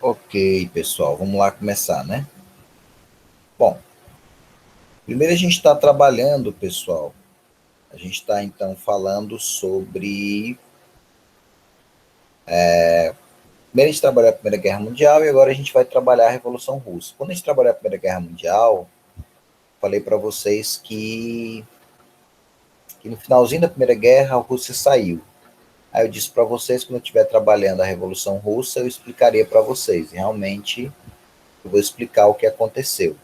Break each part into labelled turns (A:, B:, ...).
A: Ok, pessoal, vamos lá começar, né? Bom, primeiro a gente está trabalhando, pessoal. A gente está então falando sobre. Primeiro a gente trabalhou a Primeira Guerra Mundial e agora a gente vai trabalhar a Revolução Russa. Quando a gente trabalhou a Primeira Guerra Mundial, falei para vocês que no finalzinho da Primeira Guerra a Rússia saiu. Aí eu disse para vocês que quando eu estiver trabalhando a Revolução Russa, eu explicaria para vocês. E realmente eu vou explicar o que aconteceu.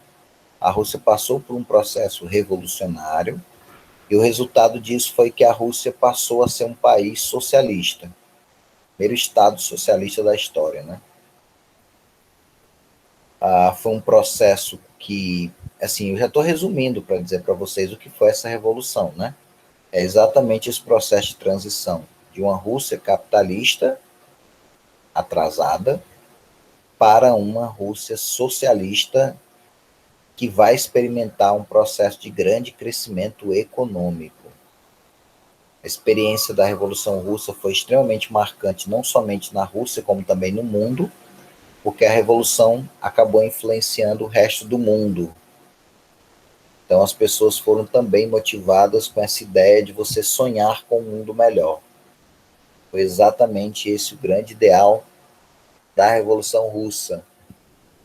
A: A Rússia passou por um processo revolucionário. E o resultado disso foi que a Rússia passou a ser um país socialista, primeiro estado socialista da história, né? Foi um processo que, assim, eu já estou resumindo para dizer para vocês o que foi essa revolução, né? É exatamente esse processo de transição de uma Rússia capitalista atrasada para uma Rússia socialista que vai experimentar um processo de grande crescimento econômico. A experiência da Revolução Russa foi extremamente marcante, não somente na Rússia, como também no mundo, porque a Revolução acabou influenciando o resto do mundo. Então, as pessoas foram também motivadas com essa ideia de você sonhar com um mundo melhor. Foi exatamente esse o grande ideal da Revolução Russa.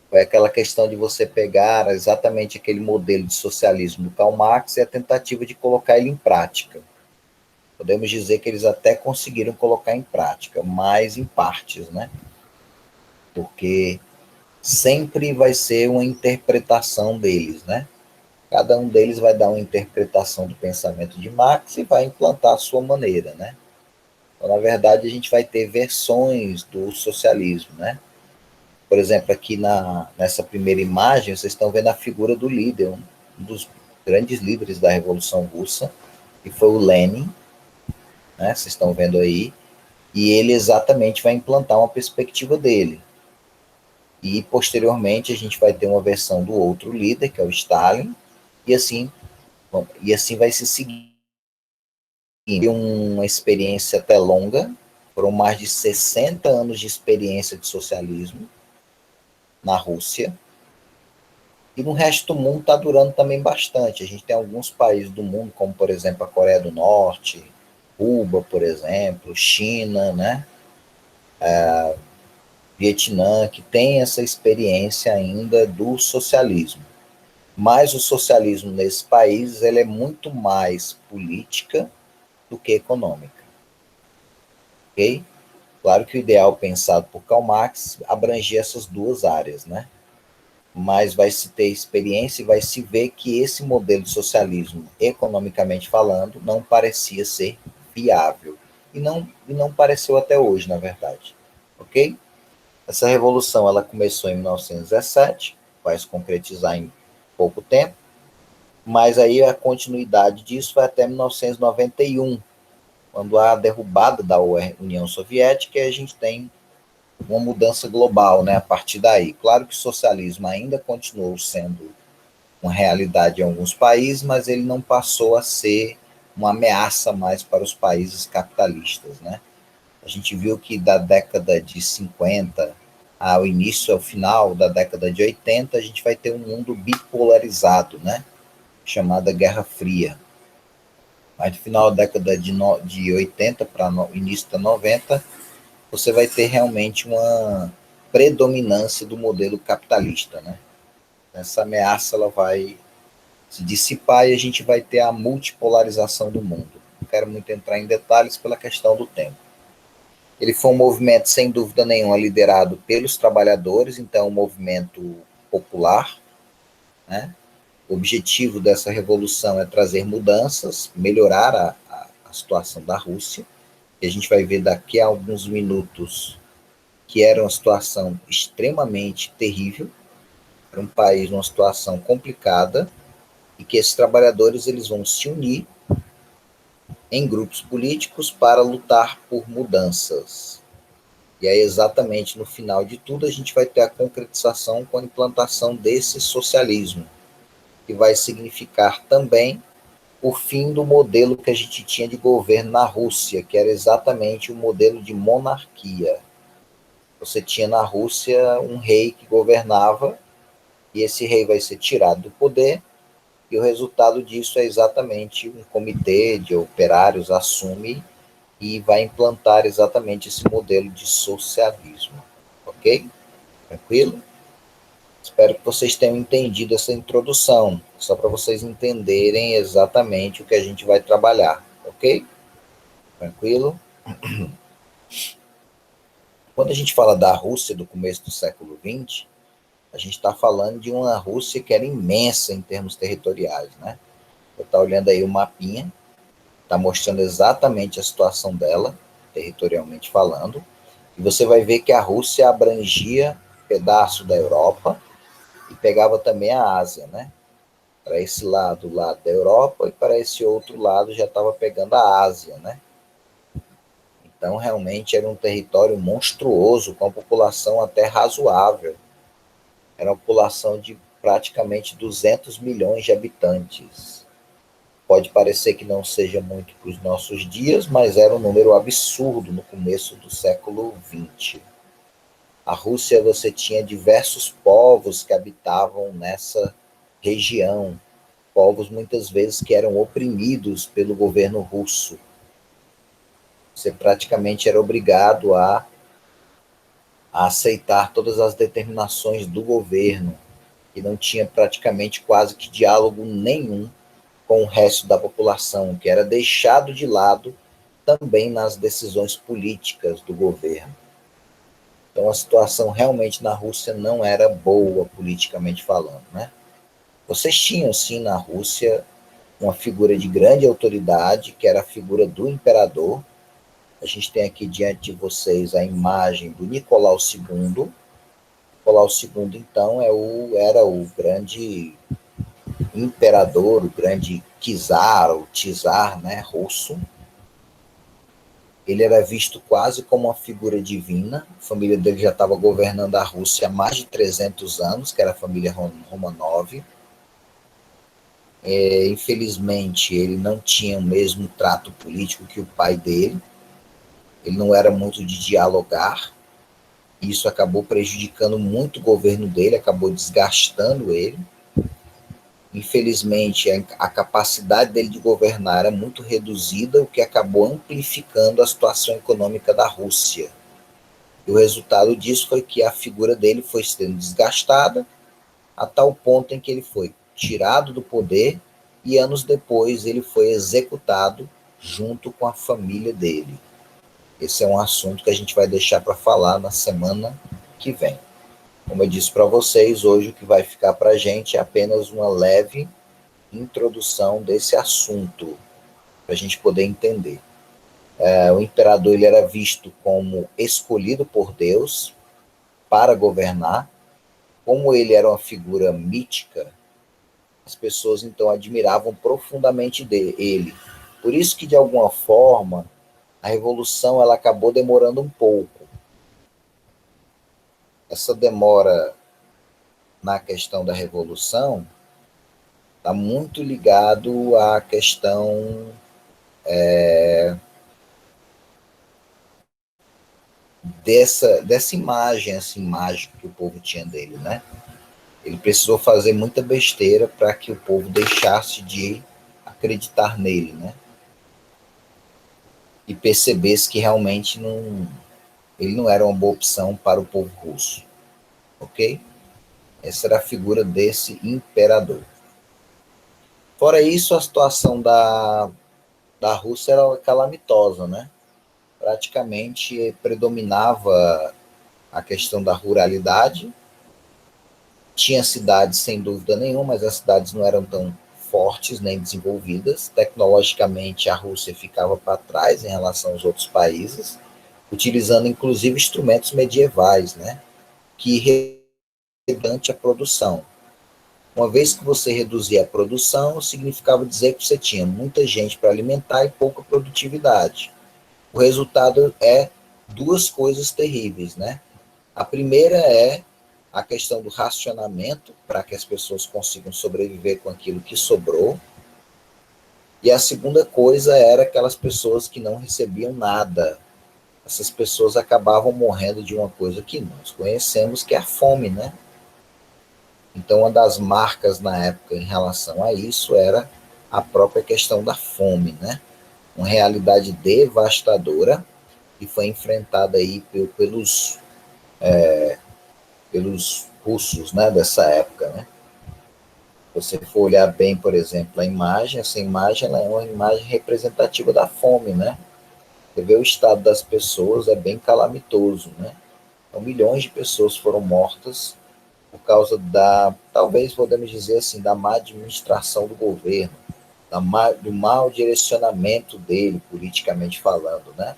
A: Foi aquela questão de você pegar exatamente aquele modelo de socialismo do Karl Marx e a tentativa de colocar ele em prática. Podemos dizer que eles até conseguiram colocar em prática, mas em partes, né? Porque sempre vai ser uma interpretação deles, né? Cada um deles vai dar uma interpretação do pensamento de Marx e vai implantar a sua maneira, né? Então, na verdade, a gente vai ter versões do socialismo, né? Por exemplo, aqui nessa primeira imagem, vocês estão vendo a figura do líder, um dos grandes líderes da Revolução Russa, que foi o Lenin, né? Vocês estão vendo aí, e ele exatamente vai implantar uma perspectiva dele. E posteriormente a gente vai ter uma versão do outro líder, que é o Stalin, e assim, bom, e assim vai se seguir. Uma experiência até longa, foram mais de 60 anos de experiência de socialismo na Rússia, e no resto do mundo está durando também bastante. A gente tem alguns países do mundo, como por exemplo a Coreia do Norte, Cuba, por exemplo, China, né? Vietnã, que tem essa experiência ainda do socialismo. Mas o socialismo nesses países ele é muito mais política do que econômica. Ok? Claro que o ideal pensado por Karl Marx abrangia essas duas áreas, né? Mas vai se ter experiência e vai se ver que esse modelo de socialismo, economicamente falando, não parecia ser viável. E não pareceu até hoje, na verdade. Ok? Essa revolução ela começou em 1917, vai se concretizar em pouco tempo, mas aí a continuidade disso vai até 1991, quando há a derrubada da União Soviética e a gente tem uma mudança global, né, a partir daí. Claro que o socialismo ainda continuou sendo uma realidade em alguns países, mas ele não passou a ser uma ameaça mais para os países capitalistas, né? A gente viu que da década de 50 ao início, ao final da década de 80, a gente vai ter um mundo bipolarizado, né? Chamada Guerra Fria. Mas no final da década de 80 para o início da 90, você vai ter realmente uma predominância do modelo capitalista, né? Essa ameaça ela vai se dissipar e a gente vai ter a multipolarização do mundo. Não quero muito entrar em detalhes pela questão do tempo. Ele foi um movimento, sem dúvida nenhuma, liderado pelos trabalhadores, então um movimento popular, né? O objetivo dessa revolução é trazer mudanças, melhorar a situação da Rússia, e a gente vai ver daqui a alguns minutos que era uma situação extremamente terrível, era um país numa situação complicada, e que esses trabalhadores eles vão se unir em grupos políticos para lutar por mudanças. E aí, exatamente no final de tudo, a gente vai ter a concretização com a implantação desse socialismo, que vai significar também o fim do modelo que a gente tinha de governo na Rússia, que era exatamente o modelo de monarquia. Você tinha na Rússia um rei que governava, e esse rei vai ser tirado do poder, e o resultado disso é exatamente um comitê de operários assume e vai implantar exatamente esse modelo de socialismo. Ok? Tranquilo? Espero que vocês tenham entendido essa introdução, só para vocês entenderem exatamente o que a gente vai trabalhar. Ok? Tranquilo? Quando a gente fala da Rússia do começo do século XX, a gente está falando de uma Rússia que era imensa em termos territoriais, né? Você está olhando aí o mapinha, está mostrando exatamente a situação dela, territorialmente falando, e você vai ver que a Rússia abrangia um pedaço da Europa e pegava também a Ásia, né? Para esse lado, o lado da Europa, e para esse outro lado já estava pegando a Ásia, né? Então, realmente era um território monstruoso, com a população até razoável. Era uma população de praticamente 200 milhões de habitantes. Pode parecer que não seja muito para os nossos dias, mas era um número absurdo no começo do século XX. A Rússia, você tinha diversos povos que habitavam nessa região, povos muitas vezes que eram oprimidos pelo governo russo. Você praticamente era obrigado a aceitar todas as determinações do governo, e não tinha praticamente quase que diálogo nenhum com o resto da população, que era deixado de lado também nas decisões políticas do governo. Então a situação realmente na Rússia não era boa politicamente falando, né? Vocês tinham sim na Rússia uma figura de grande autoridade, que era a figura do imperador. A gente tem aqui diante de vocês a imagem do Nicolau II. Nicolau II, então, era o grande imperador, o grande czar, o czar, né, russo. Ele era visto quase como uma figura divina. A família dele já estava governando a Rússia há mais de 300 anos, que era a família Romanov. Infelizmente, ele não tinha o mesmo trato político que o pai dele. Ele não era muito de dialogar. Isso acabou prejudicando muito o governo dele, acabou desgastando ele. Infelizmente, a capacidade dele de governar era muito reduzida, o que acabou amplificando a situação econômica da Rússia. E o resultado disso foi que a figura dele foi sendo desgastada, a tal ponto em que ele foi tirado do poder e anos depois ele foi executado junto com a família dele. Esse é um assunto que a gente vai deixar para falar na semana que vem. Como eu disse para vocês, hoje o que vai ficar para a gente é apenas uma leve introdução desse assunto, para a gente poder entender. O imperador ele era visto como escolhido por Deus para governar. Como ele era uma figura mítica, as pessoas então admiravam profundamente ele. Por isso que, de alguma forma, a revolução ela acabou demorando um pouco. Essa demora na questão da revolução está muito ligado à questão dessa imagem assim, mágica que o povo tinha dele, né? Ele precisou fazer muita besteira para que o povo deixasse de acreditar nele, né? E percebesse que realmente ele não era uma boa opção para o povo russo, ok? Essa era a figura desse imperador. Fora isso, a situação da Rússia era calamitosa, né? Praticamente predominava a questão da ruralidade. Tinha cidades, sem dúvida nenhuma, mas as cidades não eram tão fortes nem desenvolvidas. Tecnologicamente, a Rússia ficava para trás em relação aos outros países, utilizando inclusive instrumentos medievais, né? Que reduzia a produção. Uma vez que você reduzia a produção, significava dizer que você tinha muita gente para alimentar e pouca produtividade. O resultado é duas coisas terríveis, né? A primeira é a questão do racionamento, para que as pessoas consigam sobreviver com aquilo que sobrou. E a segunda coisa era aquelas pessoas que não recebiam nada. essas pessoas acabavam morrendo de uma coisa que nós conhecemos, que é a fome, né? Então, uma das marcas na época em relação a isso era a própria questão da fome, né? Uma realidade devastadora que foi enfrentada aí pelos russos, né, dessa época, né? Se você for olhar bem, por exemplo, a imagem, essa imagem ela é uma imagem representativa da fome, né? Você vê o estado das pessoas, é bem calamitoso, né? Então, milhões de pessoas foram mortas por causa talvez podemos dizer assim, da má administração do governo, do mau direcionamento dele, politicamente falando, né?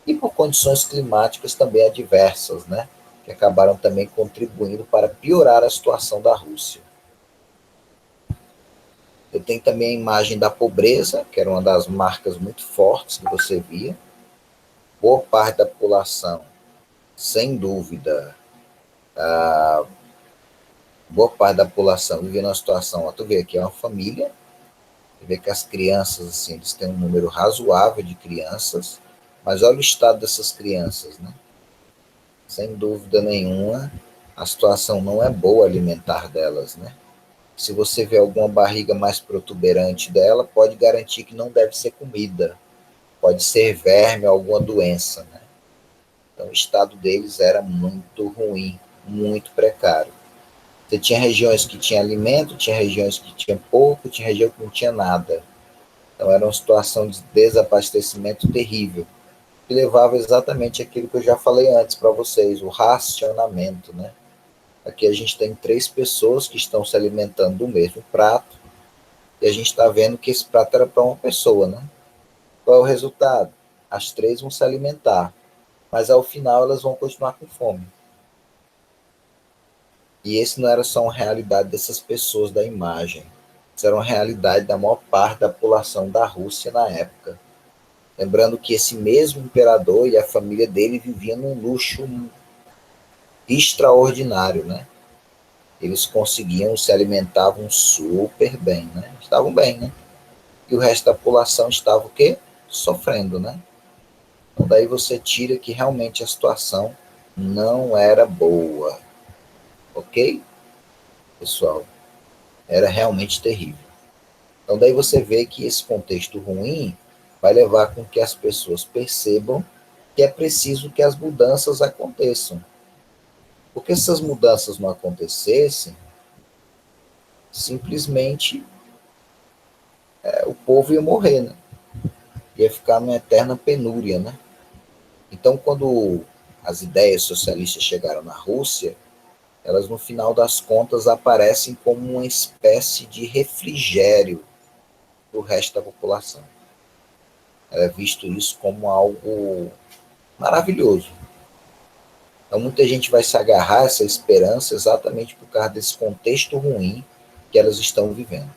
A: E por condições climáticas também adversas, né? Que acabaram também contribuindo para piorar a situação da Rússia. Eu tenho também a imagem da pobreza, que era uma das marcas muito fortes que você via. Boa parte da população, sem dúvida, boa parte da população vivia numa situação, ó, tu vê aqui, é uma família, tu vê que as crianças, assim, eles têm um número razoável de crianças, mas olha o estado dessas crianças, né? Sem dúvida nenhuma, a situação não é boa alimentar delas, né? Se você vê alguma barriga mais protuberante dela, pode garantir que não deve ser comida, pode ser verme ou alguma doença, né? Então o estado deles era muito ruim, muito precário. Você tinha regiões que tinha alimento, tinha regiões que tinha pouco, tinha região que não tinha nada. Então era uma situação de desabastecimento terrível, que levava exatamente aquilo que eu já falei antes para vocês, o racionamento, né? Aqui a gente tem 3 pessoas que estão se alimentando do mesmo prato, e a gente está vendo que esse prato era para uma pessoa, né? Qual é o resultado? As 3 vão se alimentar, mas ao final elas vão continuar com fome. E esse não era só uma realidade dessas pessoas da imagem, isso era uma realidade da maior parte da população da Rússia na época. Lembrando que esse mesmo imperador e a família dele viviam num luxo extraordinário, né? Eles conseguiam, se alimentavam super bem, né? Estavam bem, né? E o resto da população estava o quê? Sofrendo, né? Então daí você tira que realmente a situação não era boa, ok? Pessoal, era realmente terrível. Então daí você vê que esse contexto ruim vai levar com que as pessoas percebam que é preciso que as mudanças aconteçam. Porque se as mudanças não acontecessem, simplesmente o povo ia morrer, né? Ia ficar numa eterna penúria, né? Então, quando as ideias socialistas chegaram na Rússia, elas, no final das contas, aparecem como uma espécie de refrigério para o resto da população. É visto isso como algo maravilhoso. Então, muita gente vai se agarrar a essa esperança exatamente por causa desse contexto ruim que elas estão vivendo.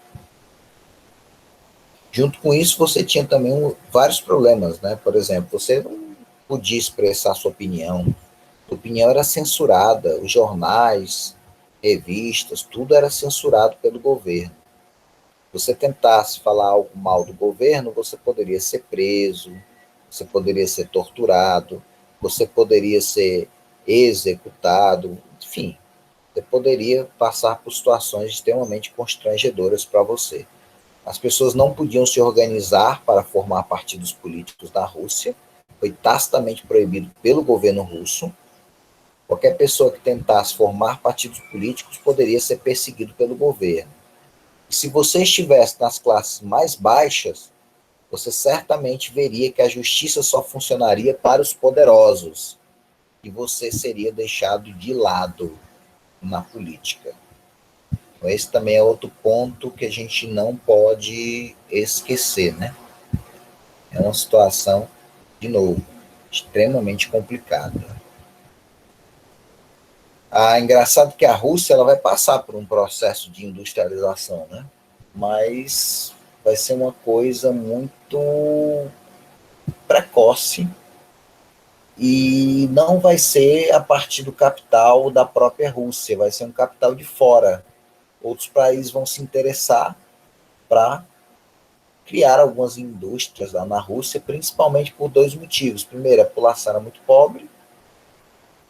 A: Junto com isso, você tinha também vários problemas, né? Por exemplo, você não podia expressar sua opinião. Sua opinião era censurada, os jornais, revistas, tudo era censurado pelo governo. Se você tentasse falar algo mal do governo, você poderia ser preso, você poderia ser torturado, você poderia ser executado, enfim, você poderia passar por situações extremamente constrangedoras para você. As pessoas não podiam se organizar para formar partidos políticos na Rússia, foi tacitamente proibido pelo governo russo. Qualquer pessoa que tentasse formar partidos políticos poderia ser perseguido pelo governo. E se você estivesse nas classes mais baixas, você certamente veria que a justiça só funcionaria para os poderosos e você seria deixado de lado na política. Então, esse também é outro ponto que a gente não pode esquecer, né? É uma situação, de novo, extremamente complicada. Engraçado que a Rússia ela vai passar por um processo de industrialização, né? Mas vai ser uma coisa muito precoce e não vai ser a partir do capital da própria Rússia, vai ser um capital de fora. Outros países vão se interessar para criaram algumas indústrias lá na Rússia, principalmente por dois motivos. Primeiro, a população era muito pobre,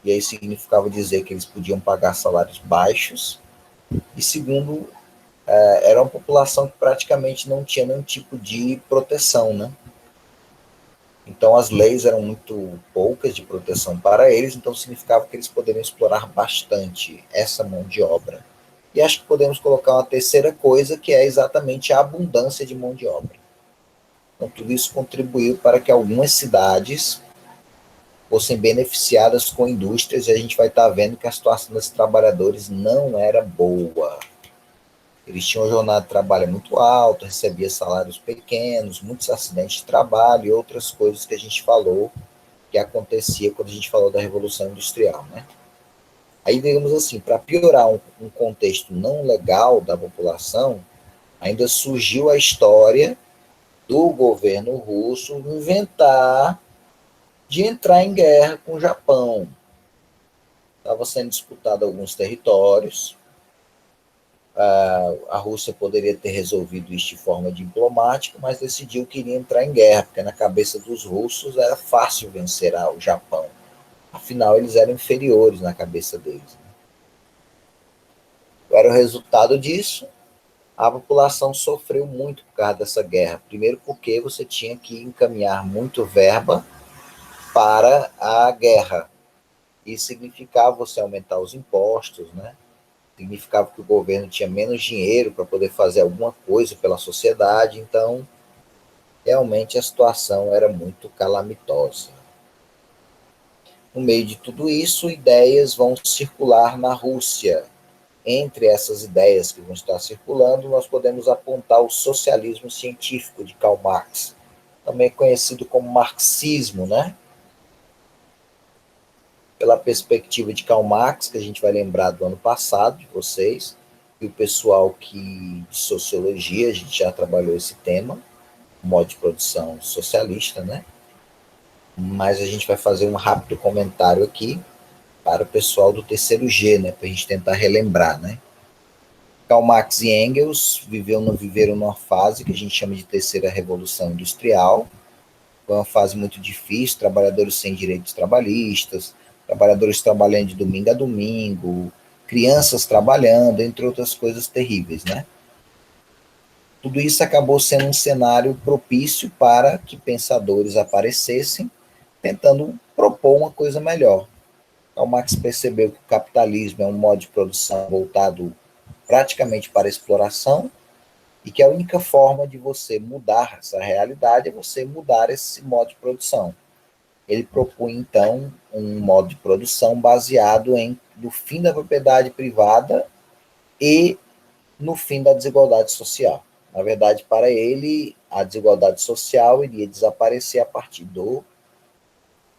A: e aí significava dizer que eles podiam pagar salários baixos. E segundo, era uma população que praticamente não tinha nenhum tipo de proteção, né? Então as leis eram muito poucas de proteção para eles, então significava que eles poderiam explorar bastante essa mão de obra. E acho que podemos colocar uma terceira coisa, que é exatamente a abundância de mão de obra. Então tudo isso contribuiu para que algumas cidades fossem beneficiadas com indústrias, e a gente vai estar vendo que a situação dos trabalhadores não era boa. Eles tinham uma jornada de trabalho muito alta, recebia salários pequenos, muitos acidentes de trabalho e outras coisas que a gente falou que acontecia quando a gente falou da Revolução Industrial, né? Aí, digamos assim, para piorar um contexto não legal da população, ainda surgiu a história do governo russo inventar de entrar em guerra com o Japão. Estava sendo disputado alguns territórios. A Rússia poderia ter resolvido isso de forma diplomática, mas decidiu que iria entrar em guerra, porque na cabeça dos russos era fácil vencer o Japão. Afinal, eles eram inferiores na cabeça deles. Era o resultado disso. A população sofreu muito por causa dessa guerra. Primeiro porque você tinha que encaminhar muito verba para a guerra. Isso significava você aumentar os impostos, né? Significava que o governo tinha menos dinheiro para poder fazer alguma coisa pela sociedade, então realmente a situação era muito calamitosa. No meio de tudo isso, ideias vão circular na Rússia. Entre essas ideias que vão estar circulando, nós podemos apontar o socialismo científico de Karl Marx, também conhecido como marxismo, né? Pela perspectiva de Karl Marx, que a gente vai lembrar do ano passado, de vocês, e o pessoal que de sociologia, a gente já trabalhou esse tema, modo de produção socialista, né? Mas a gente vai fazer um rápido comentário aqui para o pessoal do terceiro G, né? Para a gente tentar relembrar, né? Karl Marx e Engels viveram numa fase que a gente chama de terceira revolução industrial. Foi uma fase muito difícil, trabalhadores sem direitos trabalhistas, trabalhadores trabalhando de domingo a domingo, crianças trabalhando, entre outras coisas terríveis, né? Tudo isso acabou sendo um cenário propício para que pensadores aparecessem, tentando propor uma coisa melhor. Karl Marx percebeu que o capitalismo é um modo de produção voltado praticamente para a exploração, e que a única forma de você mudar essa realidade é você mudar esse modo de produção. Ele propunha, então, um modo de produção baseado no fim da propriedade privada e no fim da desigualdade social. Na verdade, para ele, a desigualdade social iria desaparecer a partir do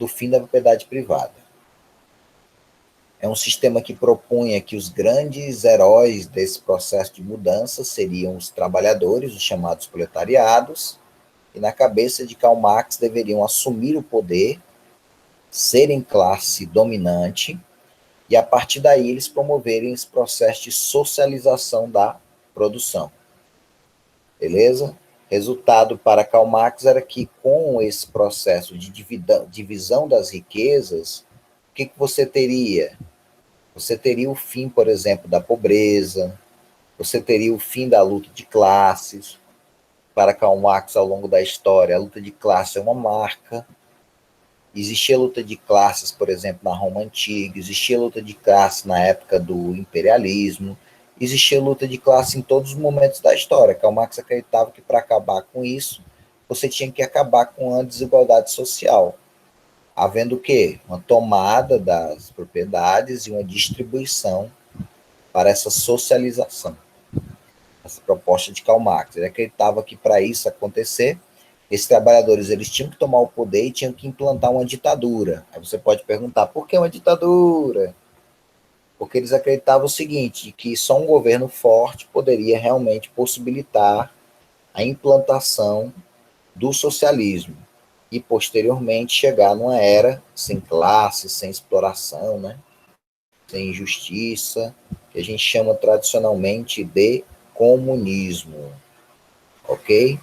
A: fim da propriedade privada. É um sistema que propunha que os grandes heróis desse processo de mudança seriam os trabalhadores, os chamados proletariados, e na cabeça de Karl Marx deveriam assumir o poder, serem classe dominante, e a partir daí eles promoverem esse processo de socialização da produção. Beleza? Resultado para Karl Marx era que com esse processo de divisão das riquezas, o que você teria? Você teria o fim, por exemplo, da pobreza, você teria o fim da luta de classes. Para Karl Marx, ao longo da história, a luta de classe é uma marca. Existia luta de classes, por exemplo, na Roma Antiga, existia luta de classe na época do imperialismo, existia luta de classe em todos os momentos da história. Karl Marx acreditava que para acabar com isso, você tinha que acabar com a desigualdade social, havendo o quê? Uma tomada das propriedades e uma distribuição para essa socialização, essa proposta de Karl Marx. Ele acreditava que para isso acontecer, esses trabalhadores eles tinham que tomar o poder e tinham que implantar uma ditadura. Aí você pode perguntar, por que uma ditadura? Porque eles acreditavam o seguinte, que só um governo forte poderia realmente possibilitar a implantação do socialismo e posteriormente chegar numa era sem classe, sem exploração, né? Sem injustiça, que a gente chama tradicionalmente de comunismo, ok?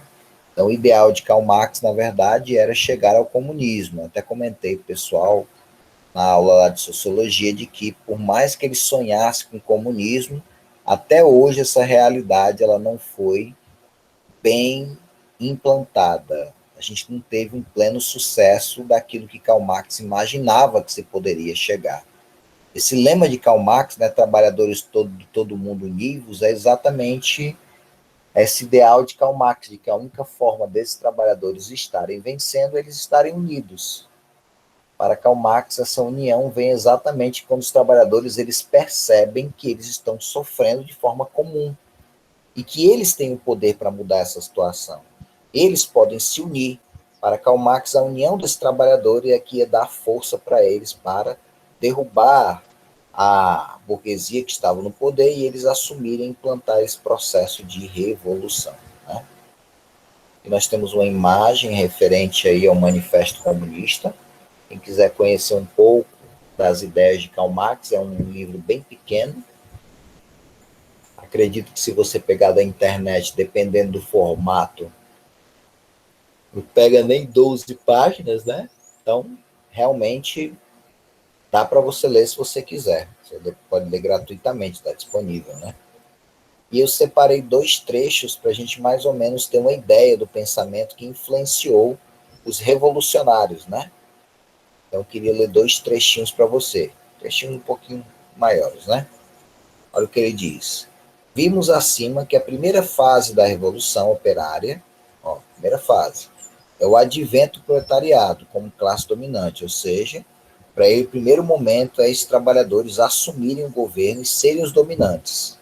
A: Então, o ideal de Karl Marx, na verdade, era chegar ao comunismo. Eu até comentei para o pessoal na aula lá de sociologia de que, por mais que ele sonhasse com o comunismo, até hoje essa realidade ela não foi bem implantada. A gente não teve um pleno sucesso daquilo que Karl Marx imaginava que se poderia chegar. Esse lema de Karl Marx, né, trabalhadores de todo mundo univos, é exatamente esse ideal de Karl Marx, de que a única forma desses trabalhadores estarem vencendo é eles estarem unidos. Para Karl Marx, essa união vem exatamente quando os trabalhadores eles percebem que eles estão sofrendo de forma comum e que eles têm o poder para mudar essa situação. Eles podem se unir. Para Karl Marx, a união dos trabalhadores é que ia dar força para eles para derrubar a burguesia que estava no poder e eles assumirem e implantar esse processo de revolução. Né? E nós temos uma imagem referente aí ao Manifesto Comunista. Quem quiser conhecer um pouco das ideias de Karl Marx, é um livro bem pequeno. Acredito que se você pegar da internet, dependendo do formato, não pega nem 12 páginas, né? Então, realmente, dá para você ler se você quiser. Você pode ler gratuitamente, está disponível, né? E eu separei 2 trechos para a gente mais ou menos ter uma ideia do pensamento que influenciou os revolucionários, né? Então, eu queria ler 2 trechinhos para você. Trechinhos um pouquinho maiores, né? Olha o que ele diz. Vimos acima que a primeira fase da Revolução Operária, primeira fase, é o advento do proletariado como classe dominante, ou seja, para ele, o primeiro momento é esses trabalhadores assumirem o governo e serem os dominantes.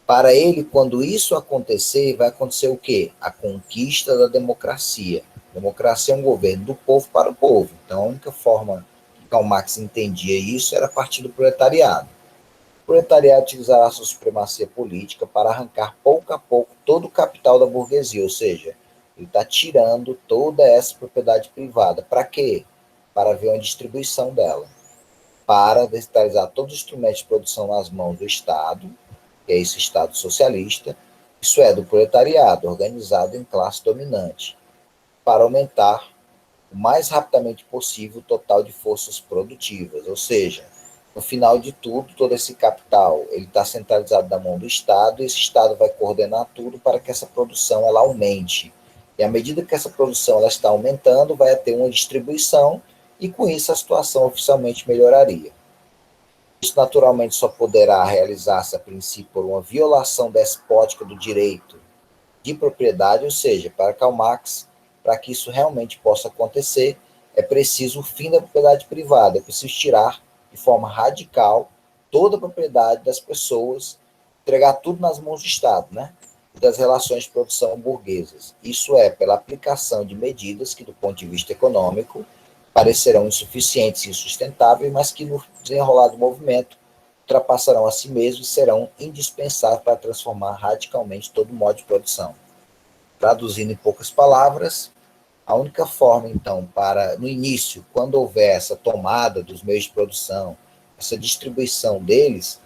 A: Para ele, quando isso acontecer, vai acontecer o quê? A conquista da democracia. A democracia é um governo do povo para o povo. Então, a única forma que Karl Marx entendia isso era a partir do proletariado. O proletariado utilizará sua supremacia política para arrancar pouco a pouco todo o capital da burguesia, ou seja, ele está tirando toda essa propriedade privada. Para quê? Para haver uma distribuição dela. Para descentralizar todos os instrumentos de produção nas mãos do Estado, que é esse Estado socialista, isso é, do proletariado, organizado em classe dominante, para aumentar o mais rapidamente possível o total de forças produtivas, ou seja, no final de tudo, todo esse capital ele está centralizado na mão do Estado e esse Estado vai coordenar tudo para que essa produção ela aumente. E à medida que essa produção ela está aumentando, vai ter uma distribuição e com isso a situação oficialmente melhoraria. Isso naturalmente só poderá realizar-se a princípio por uma violação despótica do direito de propriedade, ou seja, para Karl Marx, para que isso realmente possa acontecer, é preciso o fim da propriedade privada, é preciso tirar de forma radical toda a propriedade das pessoas, entregar tudo nas mãos do Estado, né? Das relações de produção burguesas. Isso é pela aplicação de medidas que, do ponto de vista econômico, parecerão insuficientes e insustentáveis, mas que, no desenrolar do movimento, ultrapassarão a si mesmos e serão indispensáveis para transformar radicalmente todo o modo de produção. Traduzindo em poucas palavras, a única forma, então, para, no início, quando houver essa tomada dos meios de produção, essa distribuição deles,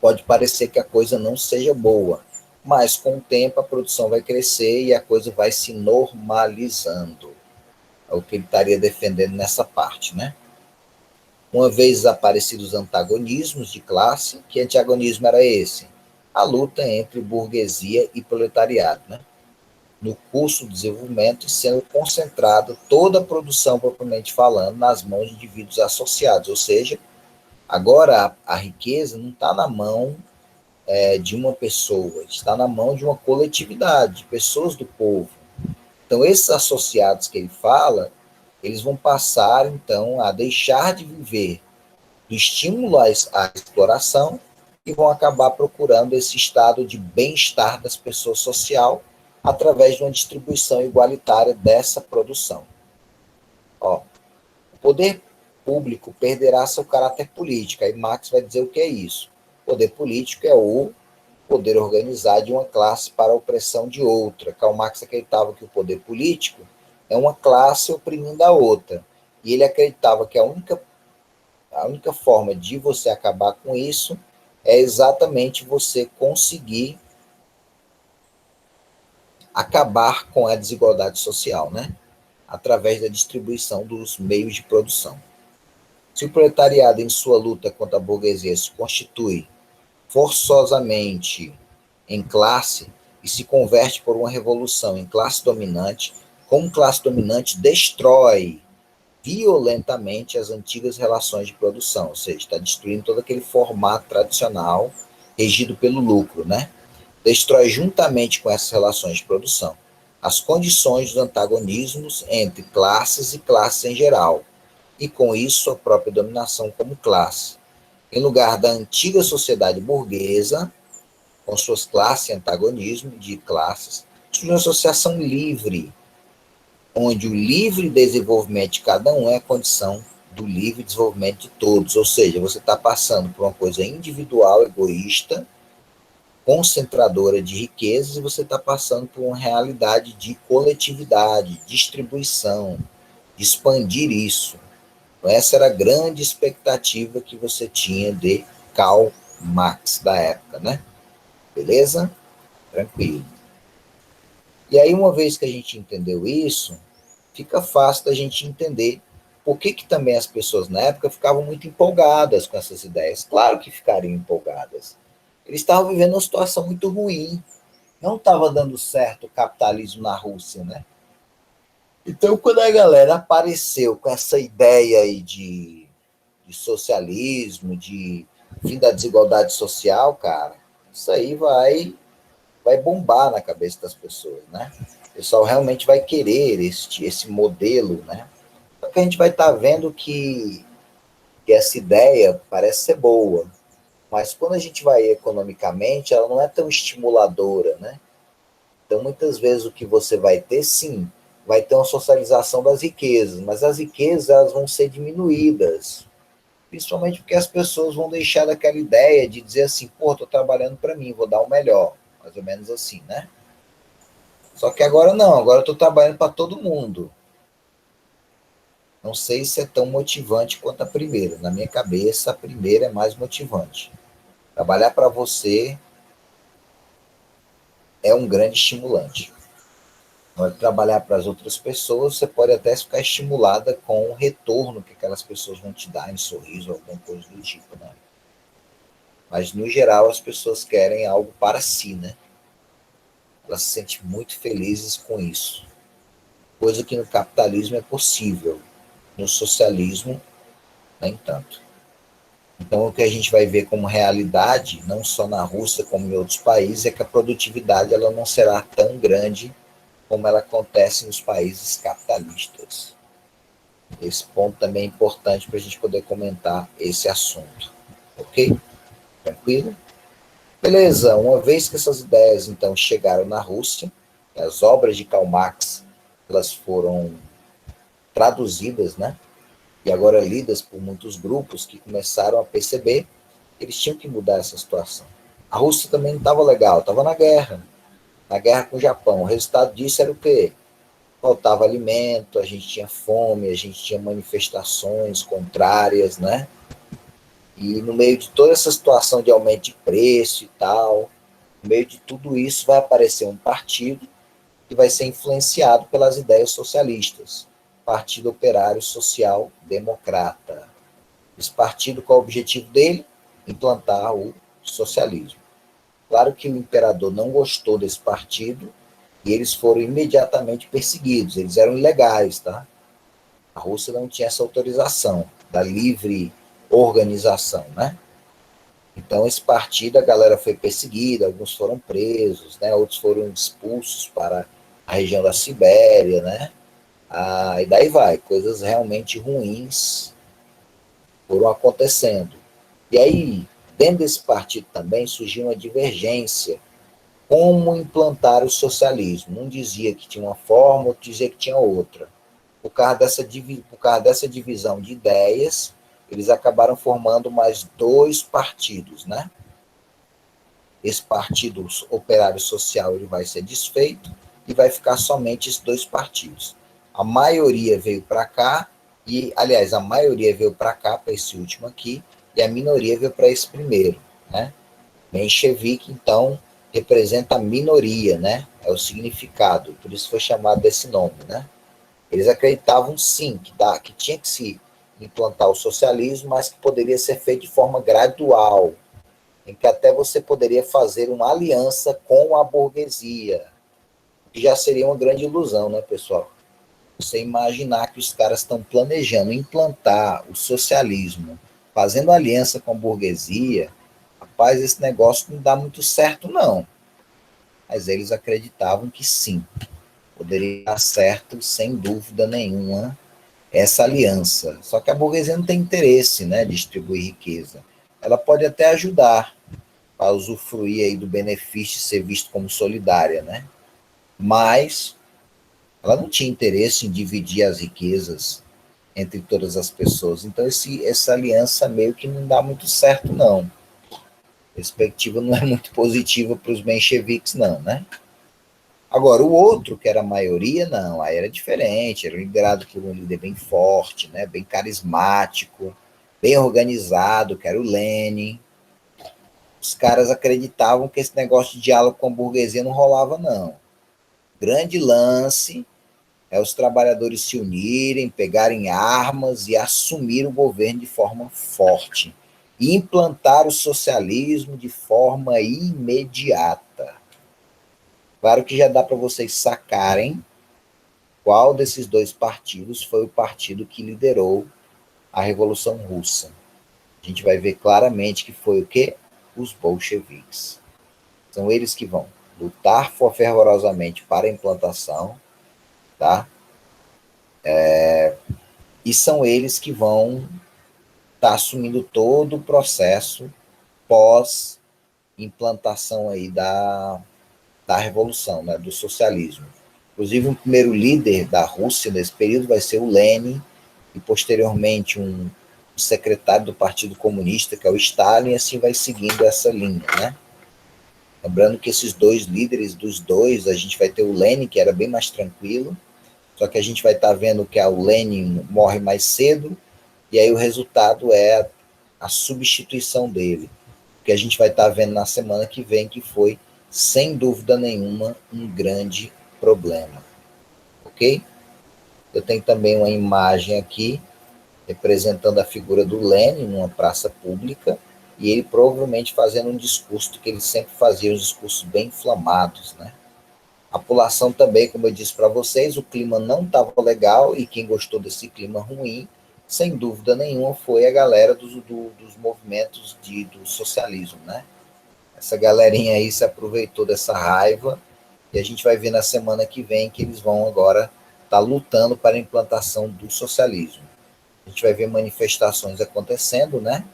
A: pode parecer que a coisa não seja boa, mas com o tempo a produção vai crescer e a coisa vai se normalizando. É o que ele estaria defendendo nessa parte, né? Uma vez desaparecidos os antagonismos de classe, que antagonismo era esse? A luta entre burguesia e proletariado, né? No curso do desenvolvimento, sendo concentrada toda a produção propriamente falando nas mãos de indivíduos associados, ou seja, agora a riqueza não está na mão de uma pessoa, está na mão de uma coletividade, de pessoas do povo. Então, esses associados que ele fala, eles vão passar, então, a deixar de viver do estímulo à exploração e vão acabar procurando esse estado de bem-estar das pessoas social através de uma distribuição igualitária dessa produção. Ó, o poder público perderá seu caráter político. Aí Marx vai dizer o que é isso. O poder político é o poder organizado de uma classe para a opressão de outra. Karl Marx acreditava que o poder político é uma classe oprimindo a outra. E ele acreditava que a única forma de você acabar com isso é exatamente você conseguir acabar com a desigualdade social, né? Através da distribuição dos meios de produção. Se o proletariado, em sua luta contra a burguesia, se constitui forçosamente em classe e se converte por uma revolução em classe dominante, como classe dominante destrói violentamente as antigas relações de produção, ou seja, está destruindo todo aquele formato tradicional regido pelo lucro, né? Destrói juntamente com essas relações de produção as condições dos antagonismos entre classes e classes em geral, e com isso a própria dominação como classe. Em lugar da antiga sociedade burguesa, com suas classes e antagonismo de classes, surge uma associação livre, onde o livre desenvolvimento de cada um é a condição do livre desenvolvimento de todos. Ou seja, você está passando por uma coisa individual, egoísta, concentradora de riquezas, e você está passando por uma realidade de coletividade, distribuição, de expandir isso. Então, essa era a grande expectativa que você tinha de Karl Marx da época, né? Beleza? Tranquilo. E aí, uma vez que a gente entendeu isso, fica fácil da gente entender por que também as pessoas na época ficavam muito empolgadas com essas ideias. Claro que ficariam empolgadas. Eles estavam vivendo uma situação muito ruim. Não estava dando certo o capitalismo na Rússia, né? Então, quando a galera apareceu com essa ideia aí de socialismo, de fim da desigualdade social, cara, isso aí vai bombar na cabeça das pessoas, né? O pessoal realmente vai querer esse modelo, né? Só que a gente vai estar vendo que essa ideia parece ser boa, mas quando a gente vai economicamente, ela não é tão estimuladora, né? Então, muitas vezes o que você vai ter, sim, vai ter uma socialização das riquezas, mas as riquezas elas vão ser diminuídas, principalmente porque as pessoas vão deixar daquela ideia de dizer assim, pô, estou trabalhando para mim, vou dar o melhor, mais ou menos assim, né? Só que agora não, agora eu estou trabalhando para todo mundo. Não sei se é tão motivante quanto a primeira. Na minha cabeça, a primeira é mais motivante. Trabalhar para você é um grande estimulante. Na hora de trabalhar para as outras pessoas, você pode até ficar estimulada com o retorno que aquelas pessoas vão te dar em sorriso ou alguma coisa do tipo, né? Mas, no geral, as pessoas querem algo para si, né? Elas se sentem muito felizes com isso. Coisa que no capitalismo é possível. No socialismo, nem tanto. Então, o que a gente vai ver como realidade, não só na Rússia, como em outros países, é que a produtividade ela não será tão grande como ela acontece nos países capitalistas. Esse ponto também é importante para a gente poder comentar esse assunto. Ok? Tranquilo? Beleza, uma vez que essas ideias então chegaram na Rússia, as obras de Karl Marx elas foram traduzidas, né? E agora lidas por muitos grupos que começaram a perceber que eles tinham que mudar essa situação. A Rússia também não estava legal, estava na guerra com o Japão. O resultado disso era o quê? Faltava alimento, a gente tinha fome, a gente tinha manifestações contrárias, né? E no meio de toda essa situação de aumento de preço e tal, no meio de tudo isso vai aparecer um partido que vai ser influenciado pelas ideias socialistas, Partido Operário Social Democrata. Esse partido, qual é o objetivo dele? Implantar o socialismo. Claro que o imperador não gostou desse partido e eles foram imediatamente perseguidos. Eles eram ilegais, tá? A Rússia não tinha essa autorização da livre organização, né? Então, esse partido, a galera foi perseguida, alguns foram presos, né? Outros foram expulsos para a região da Sibéria, né? E daí vai, coisas realmente ruins foram acontecendo. E aí, dentro desse partido também surgiu uma divergência. Como implantar o socialismo? Um dizia que tinha uma forma, outro dizia que tinha outra. Por causa dessa divisão de ideias, eles acabaram formando mais dois partidos, né? Esse partido operário social ele vai ser desfeito e vai ficar somente esses dois partidos. A maioria veio para cá e, aliás, a maioria veio para cá, para esse último aqui, e a minoria veio para esse primeiro, né? Menchevique, então, representa a minoria, né? É o significado, por isso foi chamado desse nome, né? Eles acreditavam sim que tinha que se implantar o socialismo, mas que poderia ser feito de forma gradual, em que até você poderia fazer uma aliança com a burguesia, que já seria uma grande ilusão, né, pessoal? Você imaginar que os caras estão planejando implantar o socialismo, fazendo aliança com a burguesia, rapaz, esse negócio não dá muito certo, não. Mas eles acreditavam que sim, poderia dar certo, sem dúvida nenhuma, essa aliança. Só que a burguesia não tem interesse, né, de distribuir riqueza. Ela pode até ajudar a usufruir aí do benefício de ser visto como solidária, né? Mas ela não tinha interesse em dividir as riquezas entre todas as pessoas. Então essa aliança meio que não dá muito certo, não. A perspectiva não é muito positiva para os mencheviques, não, né? Agora, o outro, que era a maioria, não, aí era diferente, era liderado por um líder bem forte, né, bem carismático, bem organizado, que era o Lenin. Os caras acreditavam que esse negócio de diálogo com a burguesia não rolava, não. Grande lance é os trabalhadores se unirem, pegarem armas e assumir o governo de forma forte. E implantar o socialismo de forma imediata. Claro que já dá para vocês sacarem qual desses dois partidos foi o partido que liderou a Revolução Russa. A gente vai ver claramente que foi o quê? Os bolcheviques. São eles que vão lutar fervorosamente para a implantação, tá? E são eles que vão estar assumindo todo o processo pós implantação aí da revolução, né, do socialismo. Inclusive, o primeiro líder da Rússia nesse período vai ser o Lenin, e posteriormente um secretário do Partido Comunista, que é o Stalin, e assim vai seguindo essa linha, né? Lembrando que esses dois líderes, dos dois, a gente vai ter o Lenin, que era bem mais tranquilo, só que a gente vai estar vendo que o Lenin morre mais cedo, e aí o resultado é a substituição dele, que a gente vai estar vendo na semana que vem, que foi, sem dúvida nenhuma, um grande problema. Ok? Eu tenho também uma imagem aqui representando a figura do Lenin numa praça pública, e ele provavelmente fazendo um discurso que ele sempre fazia, uns discursos bem inflamados, né? A população também, como eu disse para vocês, o clima não estava legal, e quem gostou desse clima ruim, sem dúvida nenhuma, foi a galera dos movimentos do socialismo, né? Essa galerinha aí se aproveitou dessa raiva, e a gente vai ver na semana que vem que eles vão agora estar lutando para a implantação do socialismo. A gente vai ver manifestações acontecendo, né,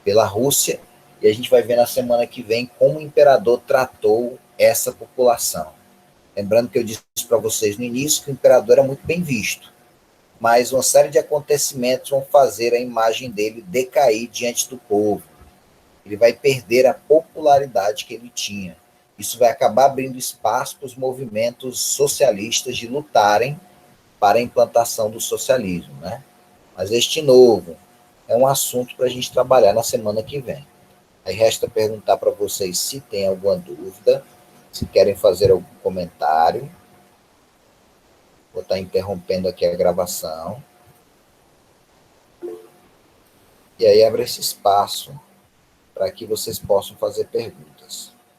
A: pela Rússia, e a gente vai ver na semana que vem como o imperador tratou essa população. Lembrando que eu disse para vocês no início que o imperador era muito bem visto, mas uma série de acontecimentos vão fazer a imagem dele decair diante do povo. Ele vai perder a popularidade que ele tinha. Isso vai acabar abrindo espaço para os movimentos socialistas de lutarem para a implantação do socialismo, né? Mas este novo é um assunto para a gente trabalhar na semana que vem. Aí resta perguntar para vocês se tem alguma dúvida, se querem fazer algum comentário. Vou estar interrompendo aqui a gravação. E aí abre esse espaço para que vocês possam fazer perguntas.